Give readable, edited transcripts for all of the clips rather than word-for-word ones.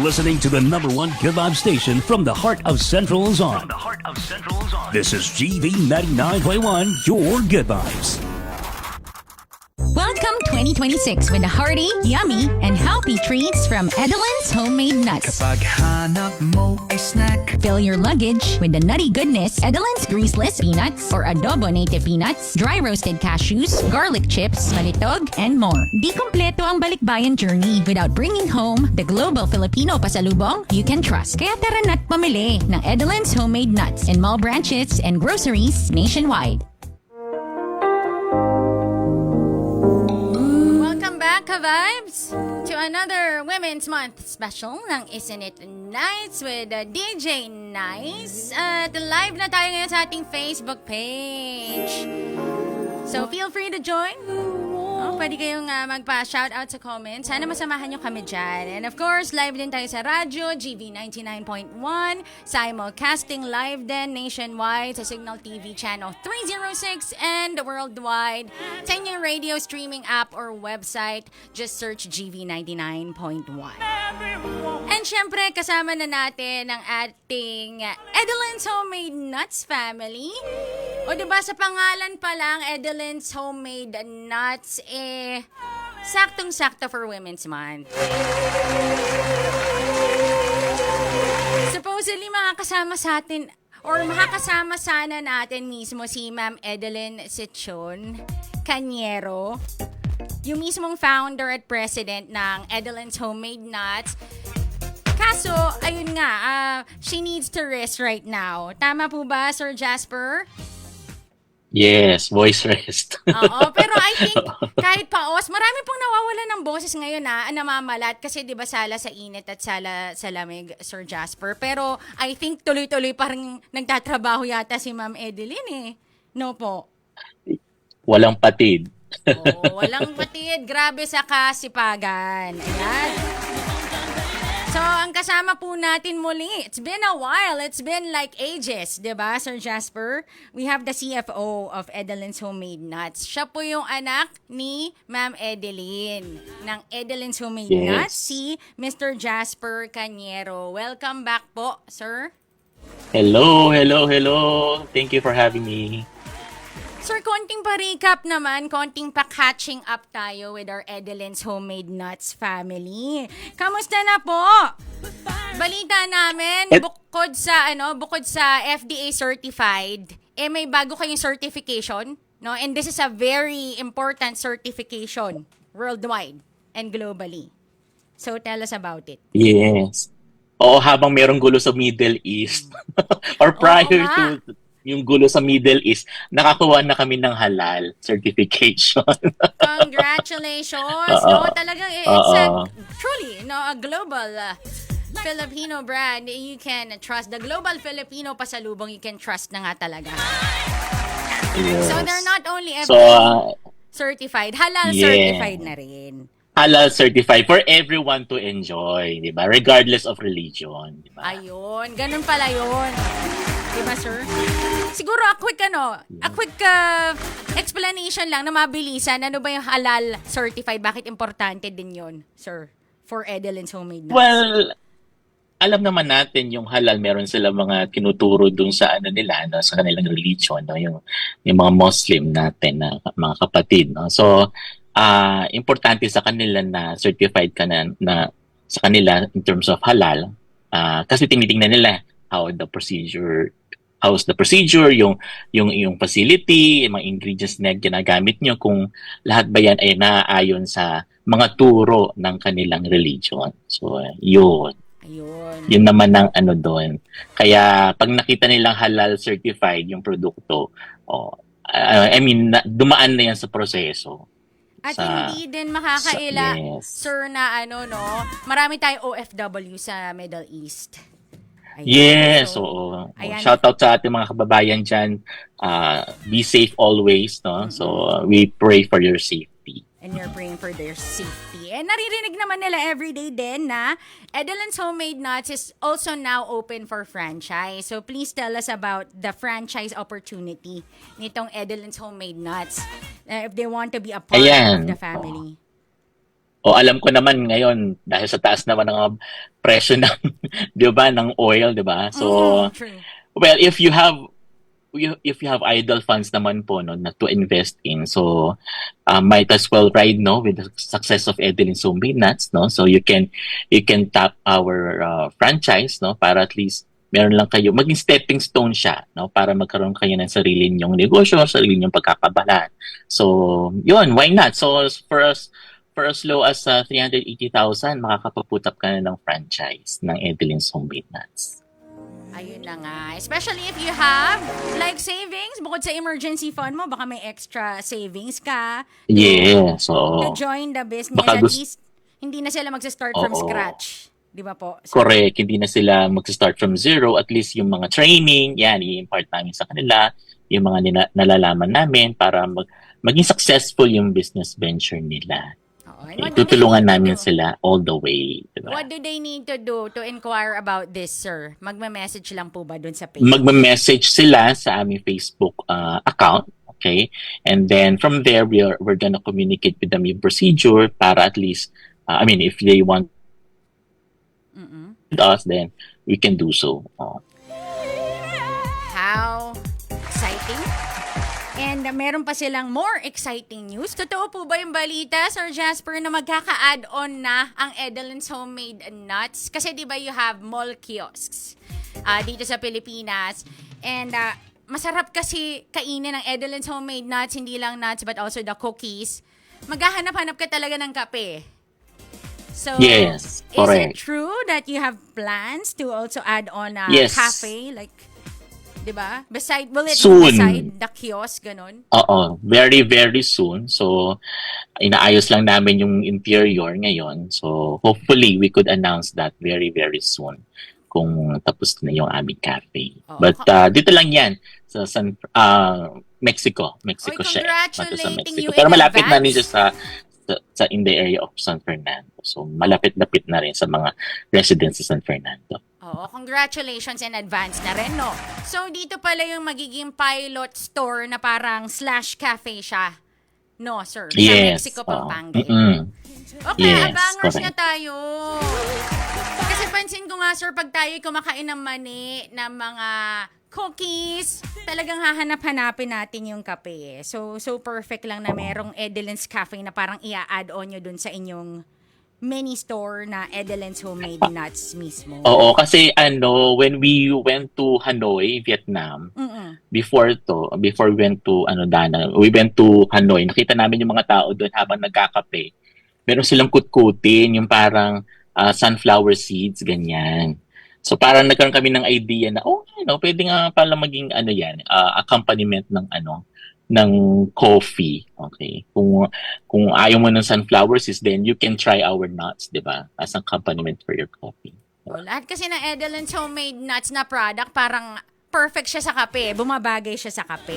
listening to the #1 Good Vibe station from the heart of Central Luzon. This is GV 99.1, your Good Vibes. Welcome 2026 with a hearty, yummy, and healthy treats from Edelin's Homemade Nuts. Kapag hanap mo ay snack, Fill your luggage with the nutty goodness Edelin's Greaseless Peanuts or Adobo Native Peanuts, dry roasted cashews, garlic chips, malitog, and more. Di kompleto ang balikbayan journey without bringing home the global Filipino pasalubong you can trust. Kaya tara na't pamili ng Edelin's Homemade Nuts in mall branches and groceries nationwide. Ka-vibes to another Women's Month special ng Isn't It Nice with DJ Nice. At live na tayo ngayon sa ating Facebook page. So feel free to join. Pwede kayong magpa-shoutout sa comments. Sana masamahan nyo kami dyan. And of course, live din tayo sa radyo, GV 99.1, simulcasting live din nationwide sa Signal TV Channel 306 and worldwide. Sa inyong radio streaming app or website, just search GV 99.1. And syempre, kasama na natin ang ating Edelin's Homemade Nuts family. O diba sa pangalan pa lang, Edelin's Homemade Nuts, saktong-sakto for Women's Month. Supposedly, makakasama sa atin, or makakasama sana natin mismo si Ma'am Edelyn Sichon Cañero, yung mismong founder at president ng Edelin's Homemade Nuts. Kaso, ayun nga, she needs to rest right now. Tama po ba, Sir Jasper? Yes, voice rest. Oo, pero I think kahit paos, marami pong nawawala ng boses ngayon na namamalat kasi 'di ba sala sa init at sala sa lamig, Sir Jasper. Pero I think tuloy-tuloy parang nagtatrabaho yata si Ma'am Edelyn eh. No po. Walang patid. Oo, walang patid. Grabe sa kasipagan. Ayan. So, ang kasama po natin muli, it's been a while. It's been like ages, di ba, Sir Jasper? We have the CFO of Edelin's Homemade Nuts. Siya po yung anak ni Ma'am Edelyn ng Edelin's Homemade Nuts, si Mr. Jasper Cañero. Welcome back po, sir. Hello. Thank you for having me. Sir, konting pa-recap naman, konting pa-catching up tayo with our Edelin's Homemade Nuts family. Kamusta na po? Balita namin, bukod sa FDA certified, may bago kayong certification, no? And this is a very important certification worldwide and globally. So tell us about it. Yes. Oo, habang merong gulo sa Middle East or prior to yung gulo sa Middle East, nakakuha na kami ng halal certification. Congratulations! No, talagang it's truly a global Filipino brand. You can trust. The global Filipino pasalubong, you can trust na nga talaga. Yes. So they're not only FDA certified, halal certified na rin. Halal certified for everyone to enjoy, di ba? Regardless of religion, di ba? Ayun, ganun pala yun. Diba, sir? Siguro a quick explanation lang na mabilisan. Ano ba yung halal certified? Bakit importante din yun, sir? For Edelin's Homemade Nuts. Well, alam naman natin yung halal, meron sila mga tinuturo dun sa nila, no, sa kanilang religion, no, yung mga Muslim natin na mga kapatid, no. So, importante sa kanila na certified ka na sa kanila in terms of halal, kasi tinitingnan nila how's the procedure, yung facility, yung mga ingredients na ginagamit nyo, kung lahat ba yan ay naaayon sa mga turo ng kanilang religion. So, yun. Yun naman ang doon. Kaya, pag nakita nilang halal certified yung produkto, dumaan na yan sa proseso. At hindi din makakaila, sir, na marami tayong OFW sa Middle East. Ayun. Yes, so, oo. Shout out sa ating mga kababayan dyan. Be safe always, no? Mm-hmm. So, we pray for your safety. And you're praying for their safety. And naririnig naman nila everyday din na Edelin's Homemade Nuts is also now open for franchise. So, please tell us about the franchise opportunity nitong Edelin's Homemade Nuts if they want to be a part of the family. O alam ko naman ngayon dahil sa taas naman ng presyo ng 'di ba ng oil, 'di ba? So True. well, if you have idle funds naman po no na to invest in, so might as well ride no with the success of Edeline Zombie Nuts, no, so you can tap our franchise no para at least meron lang kayo maging stepping stone siya no para magkaroon kayo ng sarili ninyong negosyo, sarili ninyong pagkakabalan. So yun, why not? So for as low as 380,000 makakapagputap ka na ng franchise ng Edeline Zombie Nuts. Ayun na nga. Especially if you have like savings, bukod sa emergency fund mo, baka may extra savings ka Yeah, to so join the business. baka At gusto least, hindi na sila magsa-start from oo. scratch. Di ba po? So, Correct, hindi na sila magsa-start from zero. At least yung mga training, yan, i-impart namin sa kanila, yung mga nalalaman namin para maging successful yung business venture nila. oo. And Okay, what do they tutulungan need to namin do? sila all the way. Diba? What do they need to do to inquire about this, sir? Magme-message lang po ba dun sa page? Magme-message sila sa aming Facebook account. Okay? And then from there, we're gonna communicate with them yung procedure para at least, if they want Mm-mm. us, then we can do so. How exciting. And meron pa silang more exciting news. Totoo po ba yung balita, Sir Jasper, na magkaka-add-on na ang Edeline's Homemade Nuts? Kasi di ba you have mall kiosks dito sa Pilipinas. And masarap kasi kainin ng Edeline's Homemade Nuts, hindi lang nuts but also the cookies. Maghahanap-hanap ka talaga ng kape. So, Yes, is it correct. true that you have plans to also add on a Yes. cafe? Like, di ba? Will it Soon. be beside the kiosk, ganun? Oo, very, very soon. So, inaayos lang namin yung interior ngayon. So, hopefully, we could announce that very, very soon kung tapos na yung aming cafe. Oo. But dito lang yan sa Mexico. Mexico Oy, siya. congratulating Mexico. you Pero in malapit na rin advance. siya sa in the area of San Fernando. So, malapit-lapit na rin sa mga residents sa San Fernando. Oo, congratulations in advance na rin, no? So, dito pala yung magiging pilot store na parang slash cafe siya. No, sir? Sa Yes. Mexico, oo. Pampanga. Mm-mm. Okay, Yes, abangers correct. na tayo. Kasi pansin ko nga, sir, pag tayo kumakain ng mani, ng mga cookies, talagang hahanap-hanapin natin yung kape. So perfect lang na merong Edeline's Cafe na parang i-add on nyo dun sa inyong mini store na Edeline's Homemade Nuts mismo. Oo, kasi when we went to Hanoi, Vietnam, Mm-mm. before we went to we went to Hanoi, nakita namin yung mga tao doon habang nagkakape. Meron silang kutkutin, yung parang sunflower seeds, ganyan. So parang nagkaroon kami ng idea na, pwede nga pala maging accompaniment ng coffee. Okay. Kung ayaw mo ng sunflower seeds, then you can try our nuts, 'di ba? As accompaniment for your coffee. So, lahat kasi ng Edeline's Homemade Nuts na product, parang perfect siya sa kape. Bumabagay siya sa kape.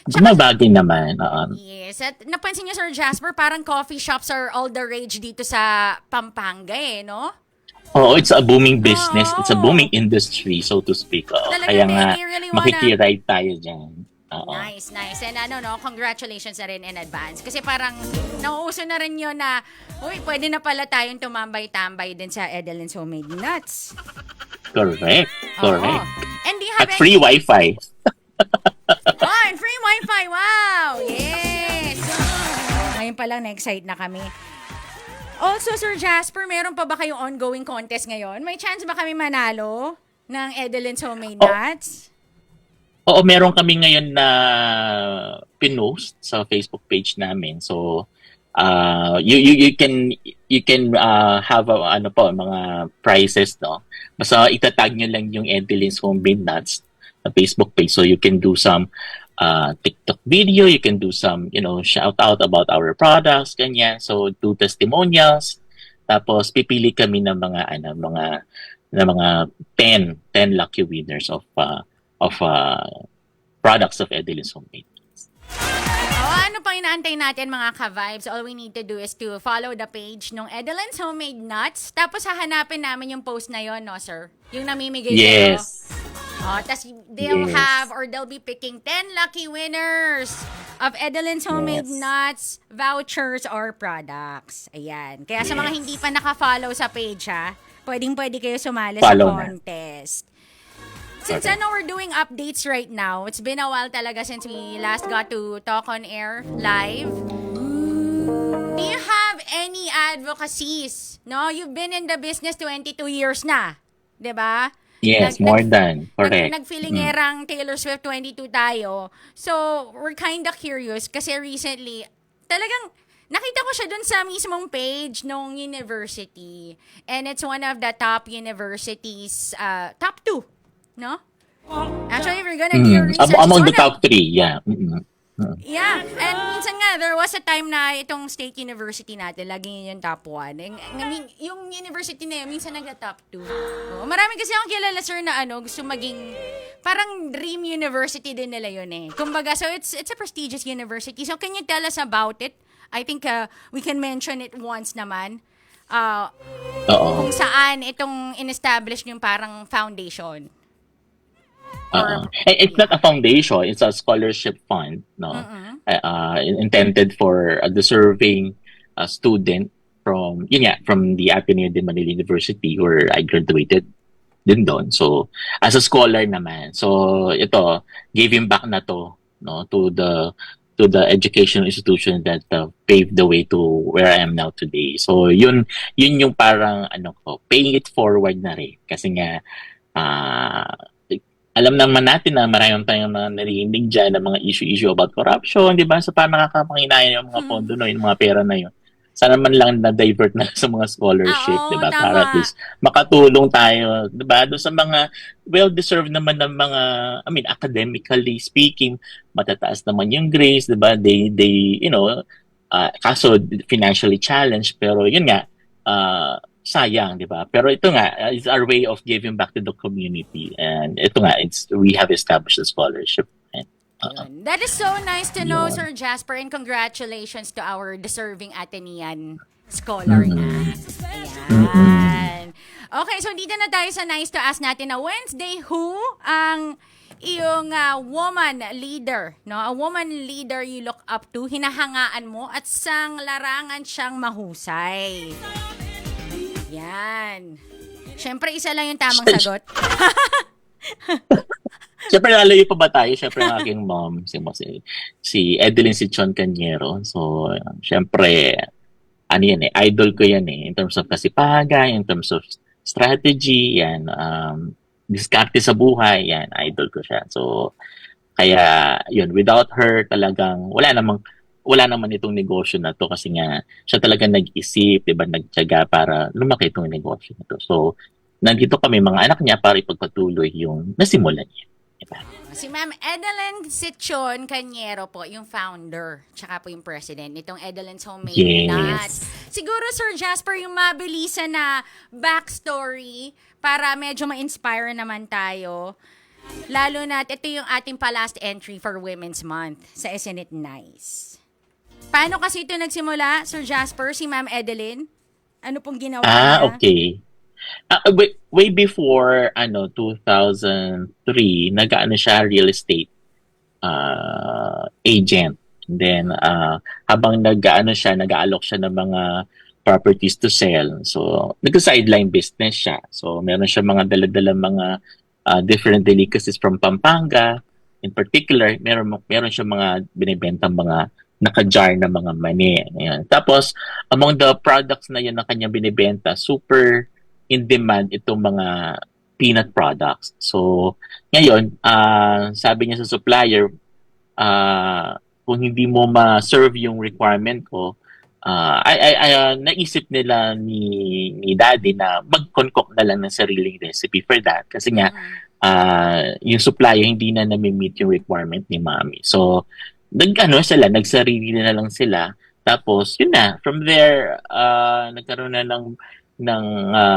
Gumabagay naman. Yes. At napansin niyo, Sir Jasper, parang coffee shops are all the rage dito sa Pampanga no? Oo, it's a booming business. It's a Oo. booming industry, so to speak. Talaga, Kaya nga, they really wanna- makikiride tayo dyan. Oo. Nice. And congratulations na rin in advance. Kasi parang nauuso na rin yun na, pwede na pala tayong tumambay-tambay din sa Edeline's Homemade Nuts. Correct. Oo. Correct. And do you At have free Wi-Fi. and free Wi-Fi. Wow! Yes! Ngayon pa lang na-excite na kami. Also, Sir Jasper, meron pa ba kayong ongoing contest ngayon? May chance ba kami manalo ng Edeline's Homemade Nuts? Oo, meron kami ngayon na pinost sa Facebook page namin. So, you can have mga prizes, no? Basta itatag nyo lang yung Edeline's Homemade Nuts sa Facebook page. So, you can do some TikTok video, you can do some, shout out about our products, ganyan. So, do testimonials. Tapos, pipili kami ng mga 10 lucky winners of products of Edeline's Homemade. Ano pang inaantay natin mga ka-vibes? All we need to do is to follow the page ng Edeline's Homemade Nuts. Tapos hahanapin namin yung post na yon, no, sir? Yung namimigay sa'yo. Yes. Tas they'll Yes. have or they'll be picking 10 lucky winners of Edelin's Homemade Yes. Nuts, vouchers, or products. Ayan. Kaya sa mga Yes. hindi pa naka-follow sa page, pwedeng-pwede kayo sumali Follow sa na. contest. Since Okay. we're doing updates right now, it's been a while talaga since we last got to talk on air live. Do you have any advocacies? No, you've been in the business 22 years na, 'di ba? Yes, more than. Correct. Nagfeelingerang Taylor Swift 22 tayo. So, we're kinda curious kasi recently, talagang nakita ko siya dun sa mismong page nung university. And it's one of the top universities, top 2, no? Actually, if you're gonna do your research, Among the it's one of- top 3, yeah. Yeah, and minsan nga, there was a time na itong state university natin, lagi yun yung top 1. I mean, yung university na yun, minsan nagka-top 2. Marami kasi akong kilala, sir, na gusto maging, parang dream university din nila yun eh. Kumbaga, so it's a prestigious university. So can you tell us about it? I think we can mention it once naman. Oo. Kung saan itong in-establish yung parang foundation. It's not a foundation, it's a scholarship fund, no? Intended for a deserving student from the Ateneo de Manila University where I graduated din doon. So as a scholar naman. So ito, giving back na to, no, to the educational institution that paved the way to where I am now today. So yun yung parang paying it forward na rin kasi nga alam naman natin na marami tayong mga narinig dyan ng mga issue about corruption, di ba? So, paano nakakapanginaya yung mga pondo, no? Yung mga pera na yun. Sana man lang na-divert na sa mga scholarship, di ba? Tama. Para at least makatulong tayo, di ba? Doon sa mga well-deserved naman ng mga, academically speaking, matataas naman yung grades, di ba? They kaso financially challenged, pero yun nga, sayang, di ba? Pero ito nga, it's our way of giving back to the community. And ito nga, we have established a scholarship. And, That is so nice to know, Yun. Sir Jasper, and congratulations to our deserving Atenean scholar na. Ayan. Okay, so dito na tayo sa nice to ask natin na Wednesday, who ang iyong woman leader, no? A woman leader you look up to, hinahangaan mo at sang larangan siyang mahusay. Yan. Siyempre, isa lang yung tamang sagot. Siyempre, lalayo pa ba tayo? Siyempre, ang aking mom, si Edeline Sichon Cañero. So, siyempre, idol ko yan eh. In terms of kasipagan, in terms of strategy, yan, diskarte sa buhay, yan, idol ko siya. So, kaya, yun, without her, talagang, wala naman itong negosyo na to kasi nga, siya talagang nag-isip, diba, nagtiyaga para lumaki itong negosyo na to. So, nandito kami mga anak niya para ipagpatuloy yung nasimulan niya. Diba? Si Ma'am Edeline Sichon Cañero po, yung founder, tsaka po yung president nitong Edeline's Homemade Yes. Nuts. Siguro, Sir Jasper, yung mabilisan na backstory para medyo ma-inspire naman tayo. Lalo na, ito yung ating pa-last entry for Women's Month sa Isn't It Nice? Paano kasi ito nagsimula, Sir Jasper, si Ma'am Edeline? Ano pong ginawa niya? Okay. Way before 2003, nag-ano siya real estate agent. And then habang nag-aalok siya ng mga properties to sell. So nag-sideline business siya. So meron siya mga dala-dala mga different delicacies from Pampanga. In particular, meron siya mga binibentang mga naka-jar na mga mani. Ayan. Tapos among the products na yun na kanya binibenta, super in demand itong mga peanut products. So, ngayon, sabi niya sa supplier, kung hindi mo ma-serve yung requirement ko, naisip nila ni Daddy na mag-concoct na lang ng sariling recipe for that. Kasi nga, yung supplier hindi na nami-meet yung requirement ni Mommy. So, nagsarili na lang sila. Tapos, yun na, from there, nagkaroon na ng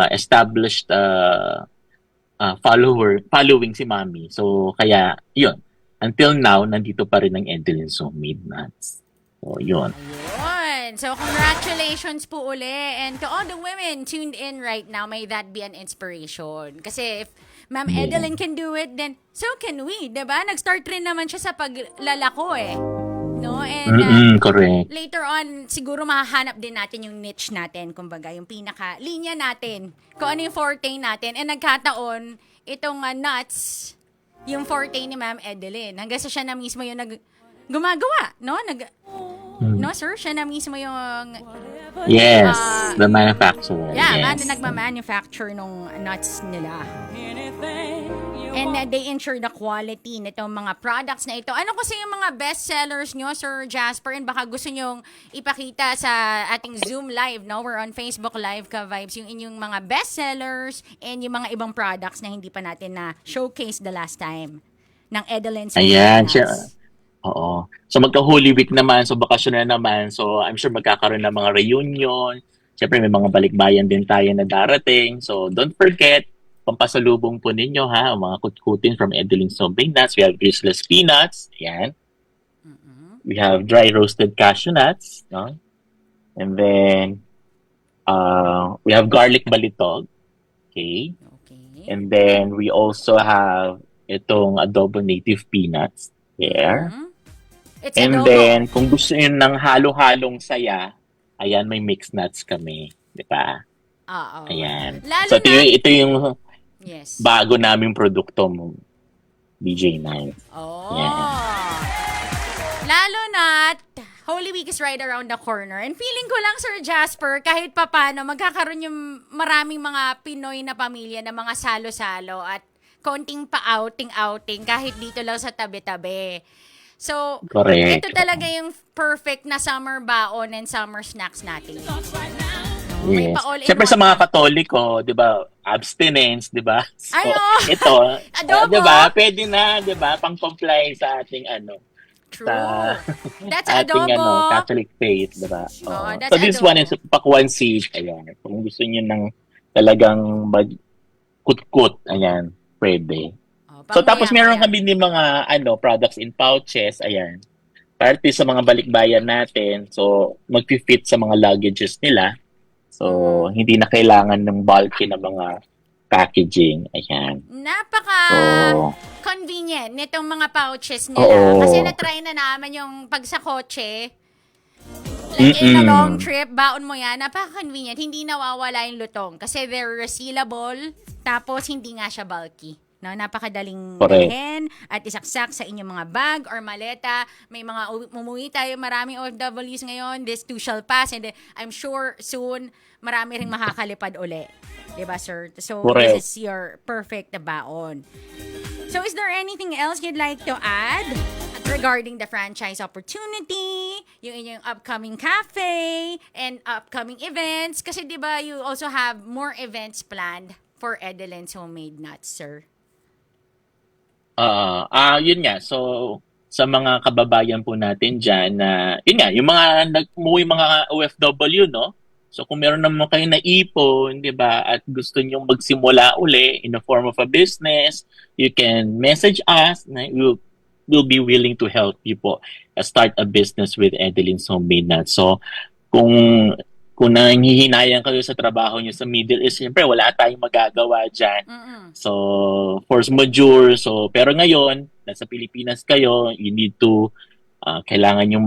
established following si Mommy. So, kaya, yun. Until now, nandito pa rin ang Edeline's Homemade Nuts. So, yun. Ayun. Ayan. So, congratulations po uli. And to all the women tuned in right now, may that be an inspiration. Kasi if Ma'am Edeline can do it, then so can we, diba? Nag-start rin naman siya sa paglalako eh. No? And correct. later on, siguro mahahanap din natin yung niche natin, kumbaga, yung pinaka-linya natin. Kung ano yung forte natin. And nagkataon, itong nuts, yung forte ni Ma'am Edeline. Hanggang sa siya na mismo yung gumagawa, no? No, sir? Siya na mismo yung... Yes, the manufacturer. Yeah, yes. nagma-manufacture nung nuts nila. And they ensure the quality nitong mga products na ito. Ano kasi yung mga best sellers nyo, Sir Jasper? And baka gusto nyong ipakita sa ating Zoom Live, no? We're on Facebook Live, Ka-Vibes, yung inyong mga best sellers and yung mga ibang products na hindi pa natin na showcase the last time ng Edeline's. Ayan, siya. Oo. So magka-Holy Week naman, so bakasyon na naman. So I'm sure magkakaroon ng mga reunion. Siyempre may mga balikbayan din tayo na darating. So don't forget, pampasalubong po ninyo ha, ang mga kutkutin from Edeline's Homemade Nuts. We have Grizzless Peanuts. Ayan. We have dry roasted cashew nuts. No? And then we have garlic balitog. Okay. And then we also have itong adobo native peanuts. There. It's And adobo. then, kung gusto nyo ng halo-halong saya, ayan, may mixed nuts kami. Di ba? Oo. Ayan. Lalo So, ito yung Yes. bago naming produkto mo, DJ Nine. Oh. Yeah. Lalo na Holy Week is right around the corner. And feeling ko lang, Sir Jasper, kahit papano, magkakaroon yung maraming mga Pinoy na pamilya na mga salo-salo at konting pa-outing-outing kahit dito lang sa tabi-tabi. So, Correct. ito talaga yung perfect na summer baon and summer snacks natin. Yes. Siyempre sa mga Katoliko, di ba, abstinence, di ba? So, Ay, oh. ito, Adobo. di ba, pwede na, di ba, pang-comply sa ating True. sa That's ating adobo. Catholic faith, di ba? Oo, that's So this adobo. one is pakwan seed. Ayan. Kung gusto niyo ng talagang kutkut, ayan, pwede. So tapos meron kami din mga products in pouches, ayan. Parte sa mga balikbayan natin. So mag-fit sa mga luggages nila. So hindi na kailangan ng bulky na mga packaging. Ayan. Napaka-convenient nitong mga pouches nila. Oo. Kasi na-try na naman yung pag sa kotse, like in a long trip, baon mo yan, napaka-convenient. Hindi nawawala yung lutong. Kasi they're resealable, tapos hindi nga siya bulky. No, napakadaling dalhin at isaksak sa inyong mga bag or maleta. May mga umuwi tayo, maraming OFWs ngayon. This too shall pass and I'm sure soon marami ring makakalipad uli. Diba, sir? So, this is your perfect baon. So, is there anything else you'd like to add regarding the franchise opportunity, yung inyong upcoming cafe, and upcoming events? Kasi diba, you also have more events planned for Edeline's Homemade Nuts, sir? Yun nga. So, sa mga kababayan po natin dyan na, yun nga, yung mga nag-umuwi mga OFW, no? So, kung meron naman kayo na ipon, di ba, at gusto nyong magsimula uli in the form of a business, you can message us na we'll be willing to help you po start a business with Edeline's Homemade Nuts. So, kung nangihinayang kayo sa trabaho nyo sa Middle East, siyempre wala tayong magagawa dyan. So, force majeure. So, pero ngayon, nasa Pilipinas kayo, you need to, kailangan yung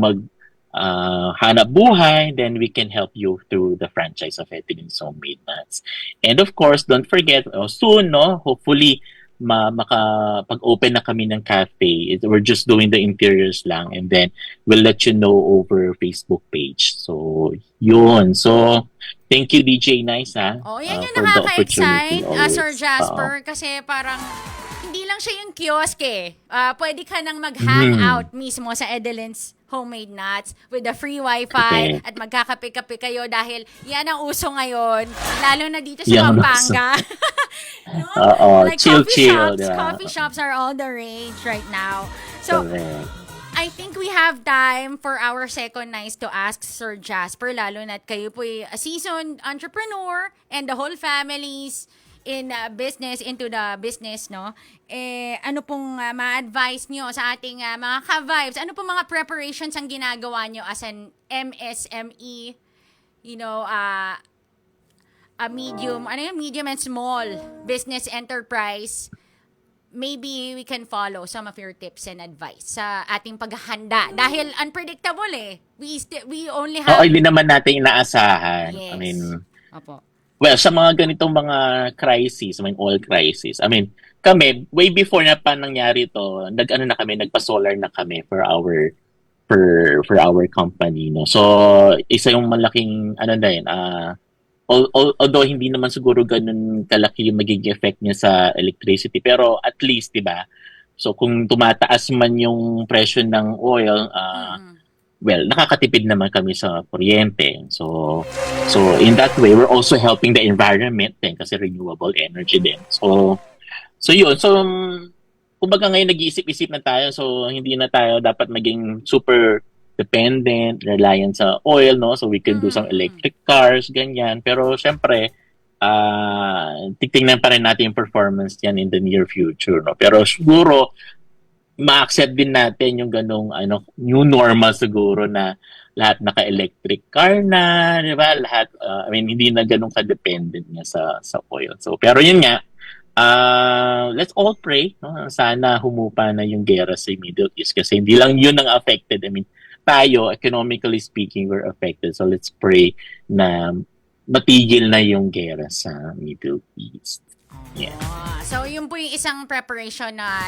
hanap buhay, then we can help you through the franchise of Edeline's Homemade Nuts. And of course, don't forget, soon, no, hopefully, makapag-open na kami ng cafe. We're just doing the interiors lang and then we'll let you know over Facebook page. So, yun. So, thank you, DJ Nice, ha? Yan yung for the opportunity nakaka-excite, always. Sir Jasper, kasi parang hindi lang siya yung kiosk eh. Pwede ka nang mag-hang out mismo sa Edeline's Homemade Nuts with the free wifi at magkakape-kape kayo dahil yan ang uso ngayon, lalo na dito sa Pampanga. No? Like chill. Coffee shops are all the rage right now. So, I think we have time for our second nice to ask Sir Jasper, lalo na kayo po a seasoned entrepreneur and the whole families into the business, no? Ano pong ma-advise nyo sa ating mga ka-vibes? Ano pong mga preparations ang ginagawa nyo as an MSME, a medium and small business enterprise? Maybe we can follow some of your tips and advice sa ating paghahanda. Dahil unpredictable We only have... hindi naman natin inaasahan. Yes. I mean, Opo. well, sa mga ganitong mga crisis, oil crisis, kami, way before na pa nangyari to, nagpa-solar na kami for our company, no. So, isa yung malaking, although hindi naman siguro ganun kalaki yung magiging effect niya sa electricity, pero at least, di ba? So, kung tumataas man yung presyo ng oil, well, nakakatipid naman kami sa kuryente. So in that way, we're also helping the environment din kasi renewable energy din. So yun. So, kumbaga ngayon nag-iisip-isip na tayo. So, hindi na tayo dapat maging super dependent, reliant sa oil, no? So, we can do some electric cars, ganyan. Pero, syempre, titingnan pa rin natin yung performance yan in the near future, no? Pero, siguro, ma-accept din natin yung ganong new normal siguro na lahat naka-electric car na, di ba? Lahat, hindi na ganong ka-dependent niya sa oil. So, pero yun nga, let's all pray, no? Sana humupa na yung gera sa Middle East kasi hindi lang yun ang affected. Tayo, economically speaking, we're affected. So, let's pray na matigil na yung gera sa Middle East. Yeah. So, yun po yung isang preparation na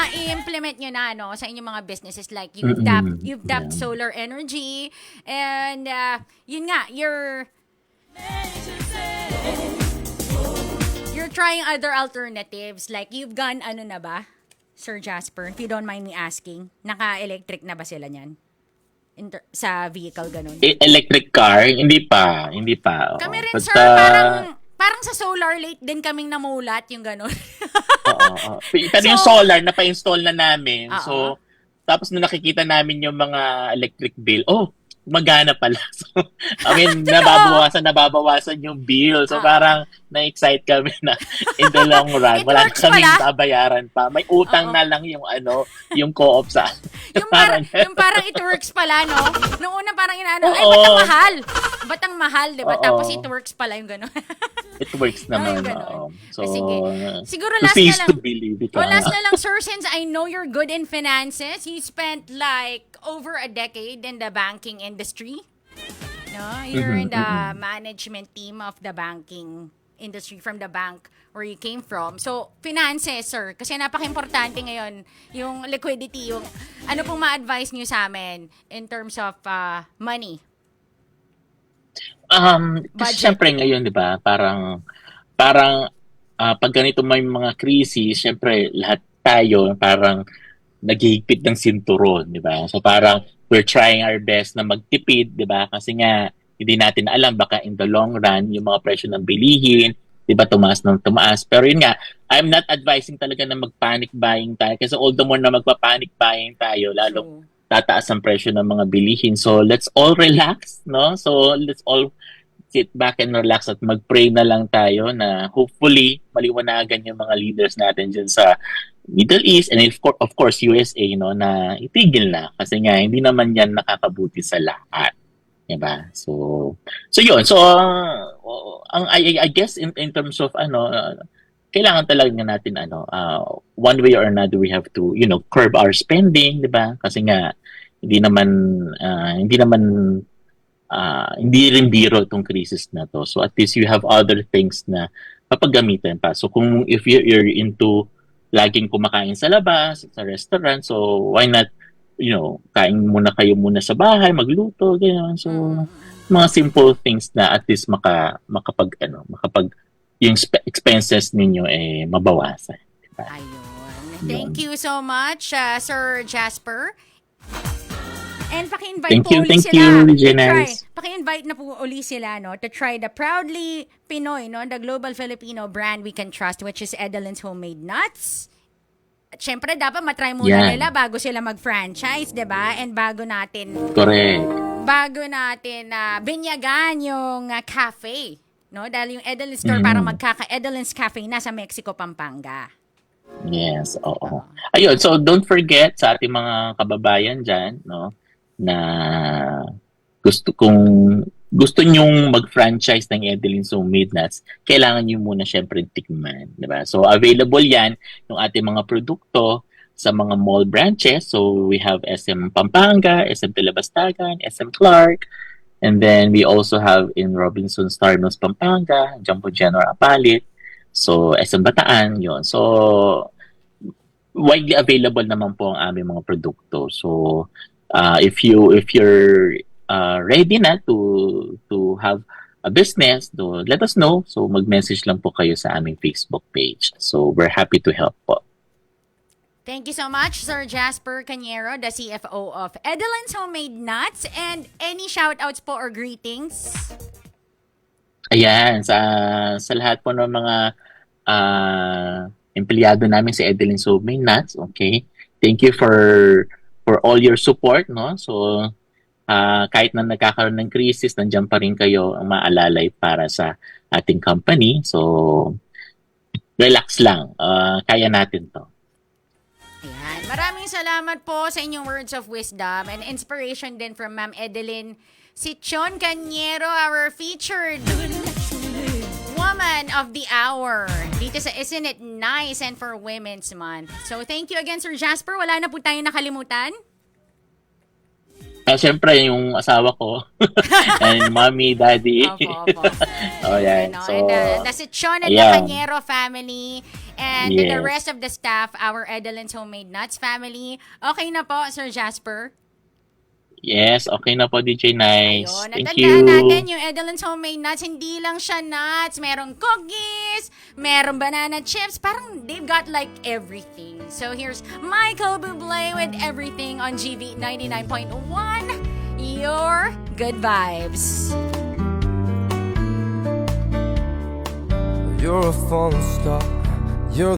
i-implement nyo na sa inyong mga businesses, like you've tapped solar energy and yun nga, you're trying other alternatives, like you've gone na ba, Sir Jasper, if you don't mind me asking, naka-electric na ba sila niyan? Sa vehicle ganun? Electric car? Hindi pa. Kami rin, But, sir, parang sa solar late din kaming namulat, yung gano'n. Oo. Pero yung solar, napa-install na namin. So, tapos nung nakikita namin yung mga electric bill, magana pala. So, nababawasan yung bill. So, parang na-excite kami na in the long run. Wala kaming babayaran pa. May utang na lang yung co-op sa yung parang it works pala, no? Noong una parang ba't ang mahal? Ba't ang mahal, di ba? Tapos it works pala yung gano'n. It works naman. So, sige. Siguro to last cease na lang. to believe. Last na lang, sir, since I know you're good in finances, you spent like over a decade in the banking industry. No? You're in the management team of the banking industry from the bank where you came from. So, finances, sir, kasi napaka-importante ngayon yung liquidity, yung ano pong ma-advise niyo sa amin in terms of money? Kasi syempre ngayon, di ba, parang pag ganito may mga krisis, syempre lahat tayo parang naghihigpit ng sinturon, di ba? So parang we're trying our best na magtipid, di ba? Kasi nga, hindi natin alam, baka in the long run, yung mga presyo ng bilihin, di ba, tumaas. Pero yun nga, I'm not advising talaga na mag-panic buying tayo. Kasi all the more na magpa-panic buying tayo, lalo tataas ang presyo ng mga bilihin. So, let's all relax, no? So, let's all sit back and relax at mag-pray na lang tayo na hopefully maliwanagan yung mga leaders natin dyan sa Middle East and of course USA, no, na itigil na. Kasi nga, hindi naman yan nakakabuti sa lahat. Diba? So yun. So, I guess in terms of kailangan talaga natin one way or another we have to curb our spending, 'di ba? Kasi nga hindi rin biro itong crisis na to. So at least you have other things na papagamitan pa. So kung if you're into laging kumakain sa labas, sa restaurant, so why not kain muna kayo sa bahay, magluto, ganyan. So mga simple things na at least makapag yung expenses ninyo mabawasan. Diba? Ayun. Thank you so much, Sir Jasper. And paki-invite po uli sila. Paki-invite na po uli sila to try the proudly Pinoy, the global Filipino brand we can trust, which is Edelin's Homemade Nuts. At syempre, dapat matry muna nila bago sila mag-franchise, diba? And bago natin Correct. binyagan yung cafe. No? Dahil yung Edeline Store parang magkaka-Edeline's Cafe na sa Mexico, Pampanga. Yes, oo. Ayun, so don't forget sa ating mga kababayan dyan, no, na gusto nyong mag-franchise ng Edeline Homemade Nuts, kailangan nyo muna syempre tikman, di ba? So available yan yung ating mga produkto sa mga mall branches. So we have SM Pampanga, SM Telebastagan, SM Clark, and then we also have in Robinson Star Mills Pampanga, Jumbo General Apalit, so SM Bataan, yon. So widely available naman po ang aming mga produkto. So if you're ready na to have a business, let us know. So mag-message lang po kayo sa aming Facebook page. So we're happy to help po. Thank you so much, Sir Jasper Cañero, the CFO of Edeline's Homemade Nuts. And any shout-outs po or greetings? Ayan, sa lahat po ng mga empleyado namin sa Edeline's Homemade Nuts, okay? Thank you for all your support, no? So, kahit na nagkakaroon ng crisis, nandiyan pa rin kayo ang maalalay para sa ating company. So, relax lang. Kaya natin to. Ayan. Maraming salamat po sa inyong words of wisdom and inspiration din from Ma'am Edeline Sichon Cañero, our featured Woman of the Hour dito sa Isn't It Nice and for Women's Month. So thank you again, Sir Jasper. Wala na po tayong nakalimutan. Siyempre, yung asawa ko. And mommy, daddy. Opo. Oh, yan. Ano, So, and the Sichon and the ayan. Cañero family and Yes. the rest of the staff, our Edeline's Homemade Nuts family. Okay na po, Sir Jasper? Yes, okay na po, DJ Nice. Ayun, Thank natandaan you. natin yung Edeline's Homemade Nuts, hindi lang siya nuts. Merong cookies, merong banana chips. Parang they've got like everything. So here's Michael Bublé with Everything on GV 99.1. Your good vibes. You're a falling star. You're